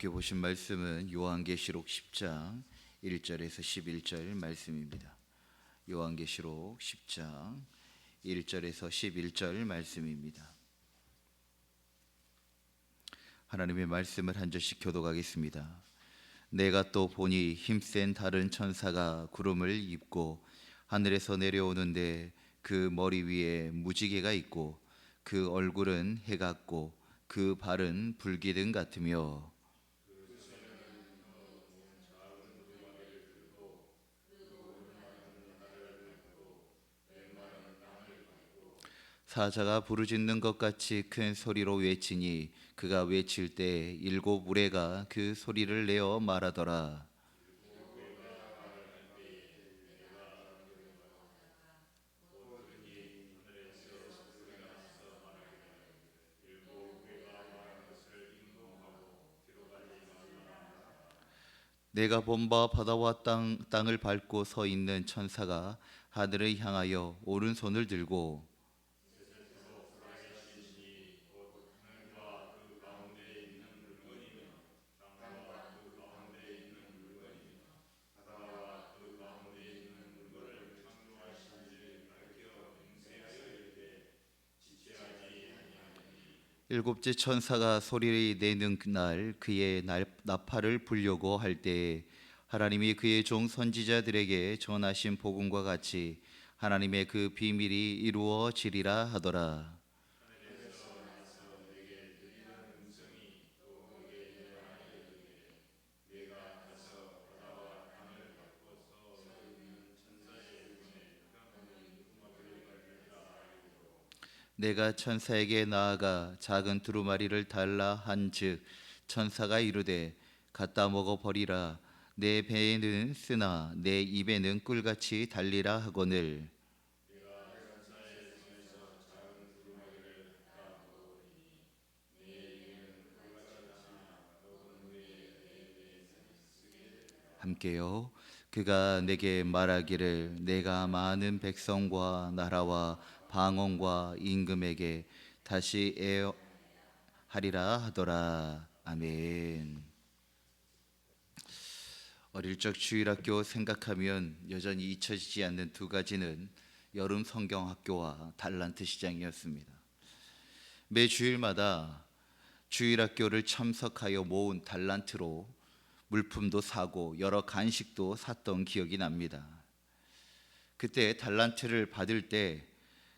함께 보신 말씀은 요한계시록 10장 1절에서 11절 말씀입니다. 요한계시록 10장 1절에서 11절 말씀입니다. 하나님의 말씀을 한 절씩 교독하겠습니다. 내가 또 보니 힘센 다른 천사가 구름을 입고 하늘에서 내려오는데 그 머리 위에 무지개가 있고 그 얼굴은 해 같고 그 발은 불기둥 같으며 사자가 부르짖는 것 같이 큰 소리로 외치니 그가 외칠 때 일곱 우레가 그 소리를 내어 말하더라. 내가 본 바 바다와 땅을 밟고 서 있는 천사가 하늘을 향하여 오른손을 들고 일곱째 천사가 소리를 내는 그날 그의 나팔을 불려고 할 때에 하나님이 그의 종 선지자들에게 전하신 복음과 같이 하나님의 그 비밀이 이루어지리라 하더라. 내가 천사에게 나아가 작은 두루마리를 달라 한즉 천사가 이르되 갖다 먹어 버리라. 내 배에는 쓰나 내 입에는 꿀같이 달리라 하거늘. 함께요. 그가 내게 말하기를 내가 많은 백성과 나라와 방언과 임금에게 다시 하리라 하더라. 아멘. 어릴 적 주일학교 생각하면 여전히 잊혀지지 않는 두 가지는 여름 성경학교와 달란트 시장이었습니다. 매 주일마다 주일학교를 참석하여 모은 달란트로 물품도 사고 여러 간식도 샀던 기억이 납니다. 그때 달란트를 받을 때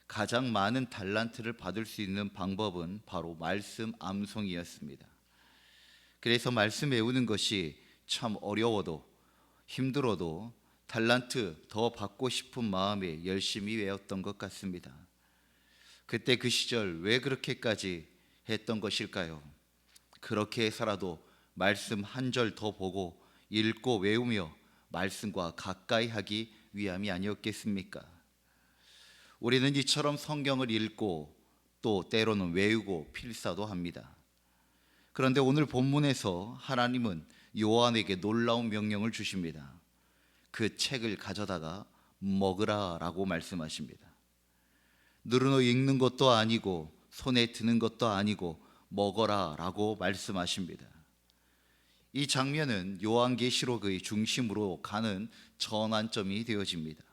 가장 많은 달란트를 받을 수 있는 방법은 바로 말씀 암송이었습니다. 그래서 말씀 외우는 것이 참 어려워도 힘들어도 달란트 더 받고 싶은 마음에 열심히 외웠던 것 같습니다. 그때 그 시절 왜 그렇게까지 했던 것일까요? 그렇게 해서라도 말씀 한 절 더 보고 읽고 외우며 말씀과 가까이 하기 위함이 아니었겠습니까? 우리는 이처럼 성경을 읽고 또 때로는 외우고 필사도 합니다. 그런데 오늘 본문에서 하나님은 요한에게 놀라운 명령을 주십니다. 그 책을 가져다가 먹으라 라고 말씀하십니다. 누르노 읽는 것도 아니고 손에 드는 것도 아니고 먹어라 라고 말씀하십니다. 이 장면은 요한계시록의 중심으로 가는 전환점이 되어집니다.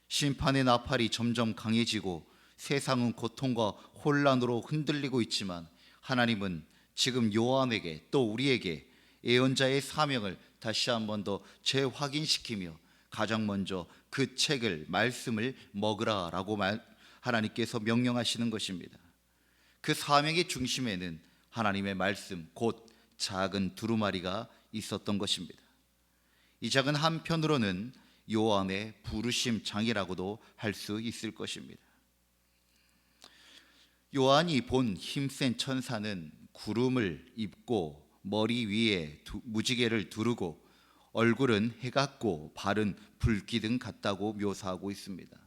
심판의 나팔이 점점 강해지고 세상은 고통과 혼란으로 흔들리고 있지만 하나님은 지금 요한에게 또 우리에게 예언자의 사명을 다시 한 번 더 재확인시키며 가장 먼저 그 책을 말씀을 먹으라 라고 하나님께서 명령하시는 것입니다. 그 사명의 중심에는 하나님의 말씀 곧 작은 두루마리가 있었던 것입니다. 이 작은 한편으로는 요한의 부르심 장이라고도 할 수 있을 것입니다. 요한이 본 힘센 천사는 구름을 입고 머리 위에 무지개를 두르고 얼굴은 해 같고 발은 불기둥 같다고 묘사하고 있습니다.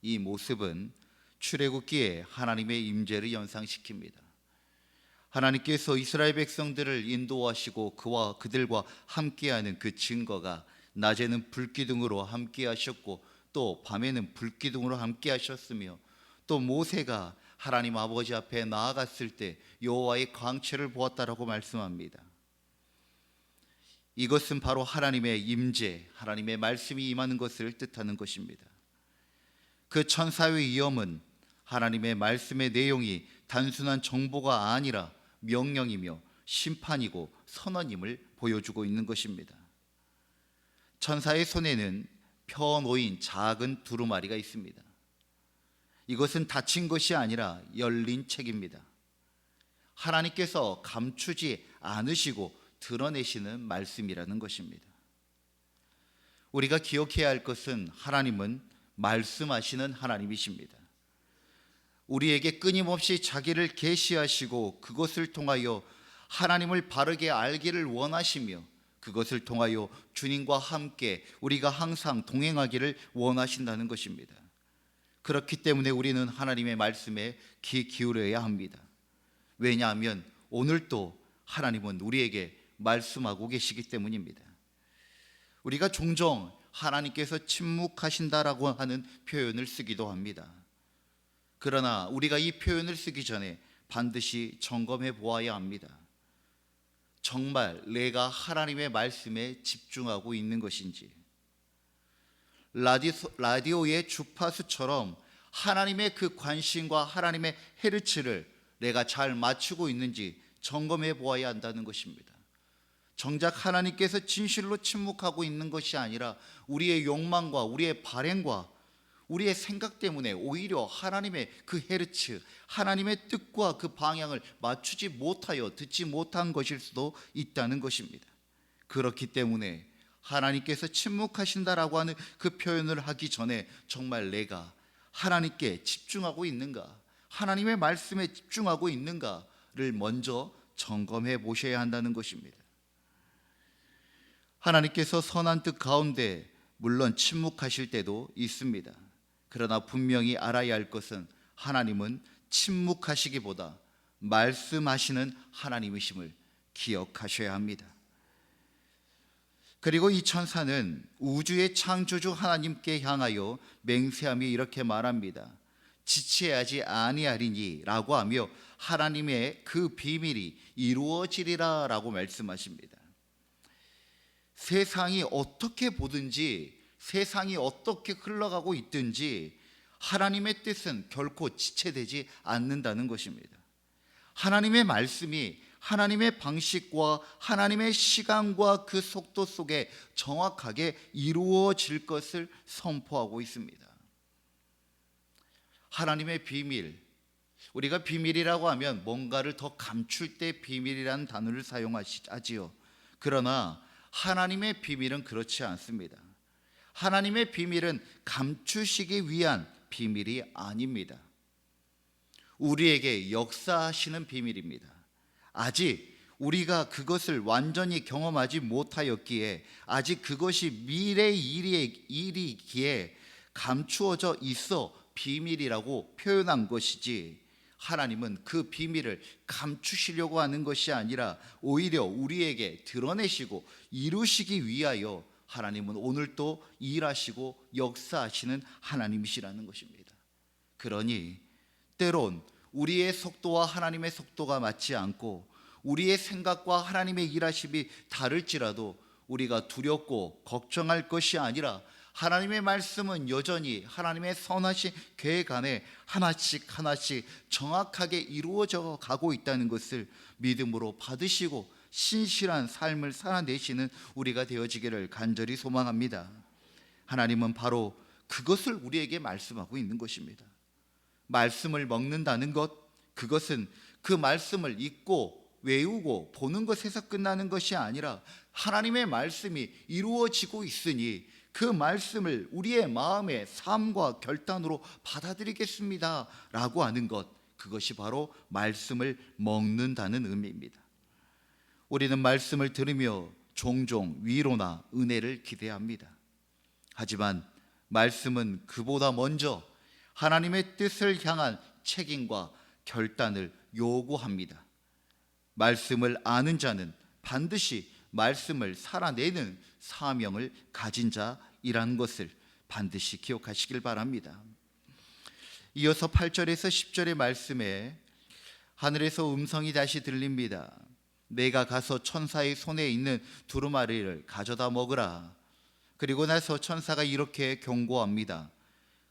이 모습은 출애굽기에 하나님의 임재를 연상시킵니다. 하나님께서 이스라엘 백성들을 인도하시고 그들과 함께하는 그 증거가 낮에는 불기둥으로 함께하셨고 또 밤에는 불기둥으로 함께하셨으며 또 모세가 하나님 아버지 앞에 나아갔을 때 여호와의 광채를 보았다라고 말씀합니다. 이것은 바로 하나님의 임재, 하나님의 말씀이 임하는 것을 뜻하는 것입니다. 그 천사의 위엄은 하나님의 말씀의 내용이 단순한 정보가 아니라 명령이며 심판이고 선언임을 보여주고 있는 것입니다. 천사의 손에는 펴놓인 작은 두루마리가 있습니다. 이것은 닫힌 것이 아니라 열린 책입니다. 하나님께서 감추지 않으시고 드러내시는 말씀이라는 것입니다. 우리가 기억해야 할 것은 하나님은 말씀하시는 하나님이십니다. 우리에게 끊임없이 자기를 계시하시고 그것을 통하여 하나님을 바르게 알기를 원하시며 그것을 통하여 주님과 함께 우리가 항상 동행하기를 원하신다는 것입니다. 그렇기 때문에 우리는 하나님의 말씀에 귀 기울여야 합니다. 왜냐하면 오늘도 하나님은 우리에게 말씀하고 계시기 때문입니다. 우리가 종종 하나님께서 침묵하신다라고 하는 표현을 쓰기도 합니다. 그러나 우리가 이 표현을 쓰기 전에 반드시 점검해 보아야 합니다. 정말 내가 하나님의 말씀에 집중하고 있는 것인지, 라디오의 주파수처럼 하나님의 그 관심과 하나님의 헤르츠를 내가 잘 맞추고 있는지 점검해 보아야 한다는 것입니다. 정작 하나님께서 진실로 침묵하고 있는 것이 아니라 우리의 욕망과 우리의 발행과 우리의 생각 때문에 오히려 하나님의 그 헤르츠, 하나님의 뜻과 그 방향을 맞추지 못하여 듣지 못한 것일 수도 있다는 것입니다. 그렇기 때문에 하나님께서 침묵하신다라고 하는 그 표현을 하기 전에 정말 내가 하나님께 집중하고 있는가, 하나님의 말씀에 집중하고 있는가를 먼저 점검해 보셔야 한다는 것입니다. 하나님께서 선한 뜻 가운데 물론 침묵하실 때도 있습니다. 그러나 분명히 알아야 할 것은 하나님은 침묵하시기보다 말씀하시는 하나님이심을 기억하셔야 합니다. 그리고 이 천사는 우주의 창조주 하나님께 향하여 맹세하며 이렇게 말합니다. 지체하지 아니하리니 라고 하며 하나님의 그 비밀이 이루어지리라 라고 말씀하십니다. 세상이 어떻게 보든지, 세상이 어떻게 흘러가고 있든지 하나님의 뜻은 결코 지체되지 않는다는 것입니다. 하나님의 말씀이 하나님의 방식과 하나님의 시간과 그 속도 속에 정확하게 이루어질 것을 선포하고 있습니다. 하나님의 비밀, 우리가 비밀이라고 하면 뭔가를 더 감출 때 비밀이라는 단어를 사용하지요. 그러나 하나님의 비밀은 그렇지 않습니다. 하나님의 비밀은 감추시기 위한 비밀이 아닙니다. 우리에게 역사하시는 비밀입니다. 아직 우리가 그것을 완전히 경험하지 못하였기에, 아직 그것이 미래의 일이기에 감추어져 있어 비밀이라고 표현한 것이지, 하나님은 그 비밀을 감추시려고 하는 것이 아니라 오히려 우리에게 드러내시고 이루시기 위하여 하나님은 오늘도 일하시고 역사하시는 하나님이시라는 것입니다. 그러니 때론 우리의 속도와 하나님의 속도가 맞지 않고 우리의 생각과 하나님의 일하심이 다를지라도 우리가 두렵고 걱정할 것이 아니라 하나님의 말씀은 여전히 하나님의 선하신 계획 안에 하나씩 하나씩 정확하게 이루어져 가고 있다는 것을 믿음으로 받으시고 신실한 삶을 살아내시는 우리가 되어지기를 간절히 소망합니다. 하나님은 바로 그것을 우리에게 말씀하고 있는 것입니다. 말씀을 먹는다는 것, 그것은 그 말씀을 읽고 외우고 보는 것에서 끝나는 것이 아니라 하나님의 말씀이 이루어지고 있으니 그 말씀을 우리의 마음의 삶과 결단으로 받아들이겠습니다 라고 하는 것, 그것이 바로 말씀을 먹는다는 의미입니다. 우리는 말씀을 들으며 종종 위로나 은혜를 기대합니다. 하지만 말씀은 그보다 먼저 하나님의 뜻을 향한 책임과 결단을 요구합니다. 말씀을 아는 자는 반드시 말씀을 살아내는 사명을 가진 자이라는 것을 반드시 기억하시길 바랍니다. 이어서 8절에서 10절의 말씀에 하늘에서 음성이 다시 들립니다. 내가 가서 천사의 손에 있는 두루마리를 가져다 먹으라. 그리고 나서 천사가 이렇게 경고합니다.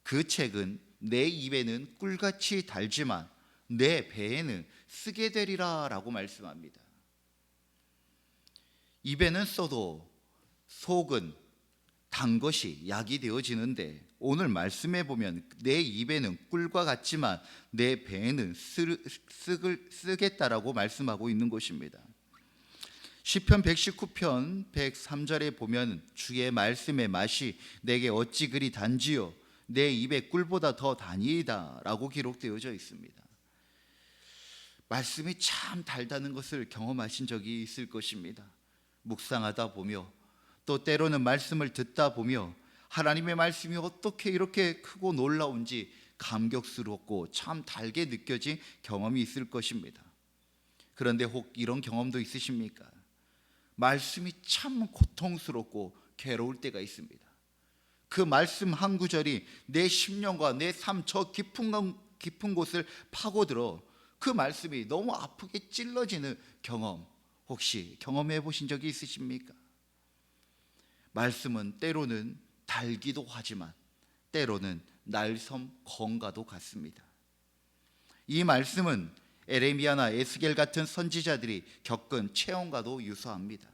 그 책은 내 입에는 꿀같이 달지만 내 배에는 쓰게 되리라 라고 말씀합니다. 입에는 써도 속은 단 것이 약이 되어지는데, 오늘 말씀해 보면 내 입에는 꿀과 같지만 내 배에는 쓰겠다라고 말씀하고 있는 것입니다. 시편 119편 103절에 보면 주의 말씀의 맛이 내게 어찌 그리 단지요 내 입에 꿀보다 더 다니이다 라고 기록되어져 있습니다. 말씀이 참 달다는 것을 경험하신 적이 있을 것입니다. 묵상하다 보며 또 때로는 말씀을 듣다 보며 하나님의 말씀이 어떻게 이렇게 크고 놀라운지 감격스럽고 참 달게 느껴진 경험이 있을 것입니다. 그런데 혹 이런 경험도 있으십니까? 말씀이 참 고통스럽고 괴로울 때가 있습니다. 그 말씀 한 구절이 내 심령과 내 삶 저 깊은 곳을 파고들어 그 말씀이 너무 아프게 찔러지는 경험, 혹시 경험해 보신 적이 있으십니까? 말씀은 때로는 달기도 하지만 때로는 날섬 건가도 같습니다. 이 말씀은 에레미야나 에스겔 같은 선지자들이 겪은 체험과도 유사합니다.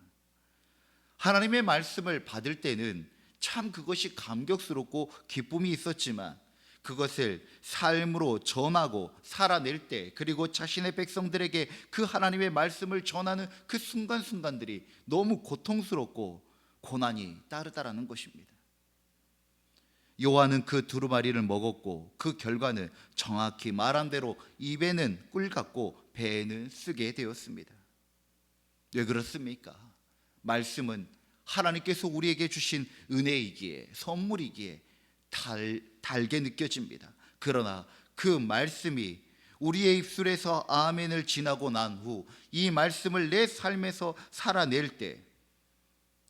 하나님의 말씀을 받을 때는 참 그것이 감격스럽고 기쁨이 있었지만 그것을 삶으로 전하고 살아낼 때, 그리고 자신의 백성들에게 그 하나님의 말씀을 전하는 그 순간순간들이 너무 고통스럽고 고난이 따르다라는 것입니다. 요한은 그 두루마리를 먹었고 그 결과는 정확히 말한 대로 입에는 꿀 같고 배에는 쓰게 되었습니다. 왜 그렇습니까? 말씀은 하나님께서 우리에게 주신 은혜이기에, 선물이기에 달게 느껴집니다. 그러나 그 말씀이 우리의 입술에서 아멘을 지나고 난 후 이 말씀을 내 삶에서 살아낼 때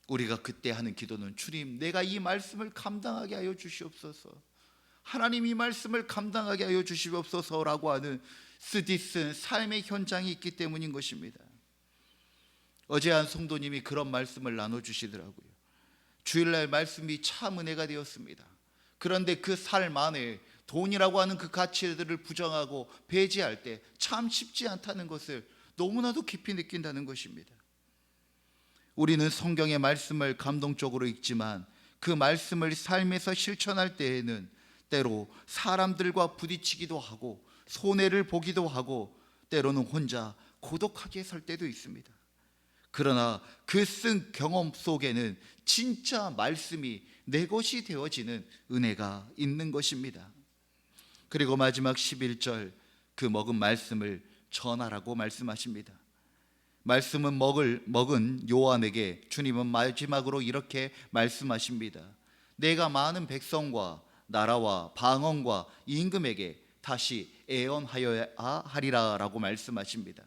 우리가 그때 하는 기도는 주님, 내가 이 말씀을 감당하게 하여 주시옵소서, 하나님 이 말씀을 감당하게 하여 주시옵소서라고 하는 쓰디쓴 삶의 현장이 있기 때문인 것입니다. 어제 한 성도님이 그런 말씀을 나눠주시더라고요. 주일날 말씀이 참 은혜가 되었습니다. 그런데 그 삶 안에 돈이라고 하는 그 가치들을 부정하고 배제할 때 참 쉽지 않다는 것을 너무나도 깊이 느낀다는 것입니다. 우리는 성경의 말씀을 감동적으로 읽지만 그 말씀을 삶에서 실천할 때에는 때로 사람들과 부딪히기도 하고 손해를 보기도 하고 때로는 혼자 고독하게 설 때도 있습니다. 그러나 그 쓴 경험 속에는 진짜 말씀이 내 것이 되어지는 은혜가 있는 것입니다. 그리고 마지막 11절, 그 먹은 말씀을 전하라고 말씀하십니다. 말씀은 먹은 요한에게 주님은 마지막으로 이렇게 말씀하십니다. 내가 많은 백성과 나라와 방언과 임금에게 다시 애언하여야 하리라 라고 말씀하십니다.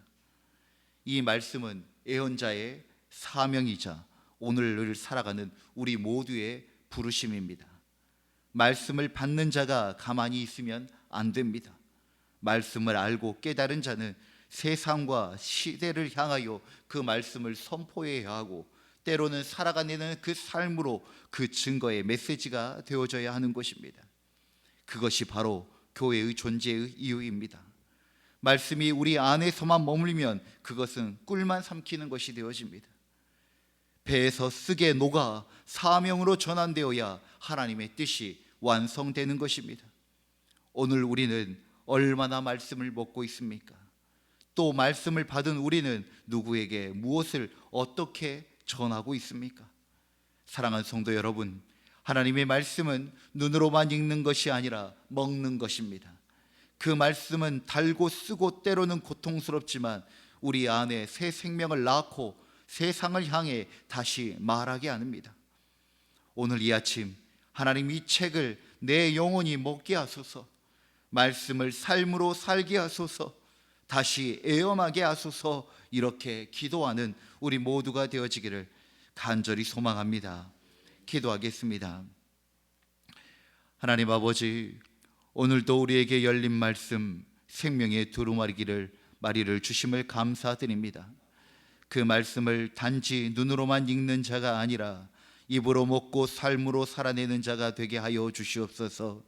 이 말씀은 애언자의 사명이자 오늘을 살아가는 우리 모두의 부르심입니다. 말씀을 받는 자가 가만히 있으면 안 됩니다. 말씀을 알고 깨달은 자는 세상과 시대를 향하여 그 말씀을 선포해야 하고 때로는 살아가는 그 삶으로 그 증거의 메시지가 되어져야 하는 것입니다. 그것이 바로 교회의 존재의 이유입니다. 말씀이 우리 안에서만 머물면 그것은 꿀만 삼키는 것이 되어집니다. 배에서 쓰게 녹아 사명으로 전환되어야 하나님의 뜻이 완성되는 것입니다. 오늘 우리는 얼마나 말씀을 먹고 있습니까? 또 말씀을 받은 우리는 누구에게 무엇을 어떻게 전하고 있습니까? 사랑하는 성도 여러분, 하나님의 말씀은 눈으로만 읽는 것이 아니라 먹는 것입니다. 그 말씀은 달고 쓰고 때로는 고통스럽지만 우리 안에 새 생명을 낳고 세상을 향해 다시 말하게 합니다. 오늘 이 아침 하나님 이 책을 내 영혼이 먹게 하소서, 말씀을 삶으로 살게 하소서, 다시 애엄하게 하소서, 이렇게 기도하는 우리 모두가 되어지기를 간절히 소망합니다. 기도하겠습니다. 하나님 아버지, 오늘도 우리에게 열린 말씀 생명의 두루마리를 주심을 감사드립니다. 그 말씀을 단지 눈으로만 읽는 자가 아니라 입으로 먹고 삶으로 살아내는 자가 되게 하여 주시옵소서.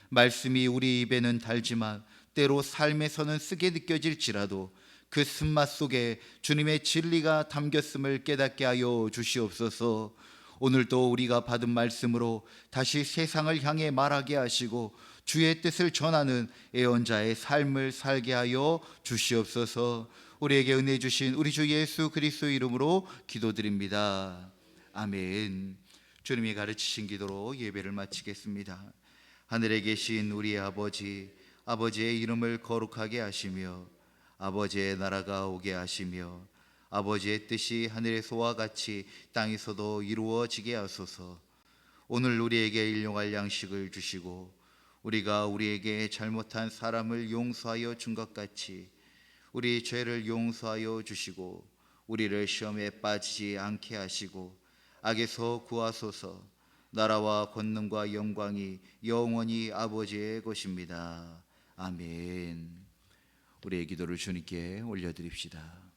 말씀이 우리 입에는 달지만 때로 삶에서는 쓰게 느껴질지라도 그 쓴맛 속에 주님의 진리가 담겼음을 깨닫게 하여 주시옵소서. 오늘도 우리가 받은 말씀으로 다시 세상을 향해 말하게 하시고 주의 뜻을 전하는 애언자의 삶을 살게 하여 주시옵소서. 우리에게 은혜 주신 우리 주 예수 그리스도 이름으로 기도드립니다. 아멘. 주님이 가르치신 기도로 예배를 마치겠습니다. 하늘에 계신 우리 아버지, 아버지의 이름을 거룩하게 하시며 아버지의 나라가 오게 하시며 아버지의 뜻이 하늘에서와 같이 땅에서도 이루어지게 하소서. 오늘 우리에게 일용할 양식을 주시고 우리가 우리에게 잘못한 사람을 용서하여 준 것 같이 우리 죄를 용서하여 주시고 우리를 시험에 빠지지 않게 하시고 악에서 구하소서. 나라와 권능과 영광이 영원히 아버지의 것입니다. 아멘. 우리의 기도를 주님께 올려드립시다.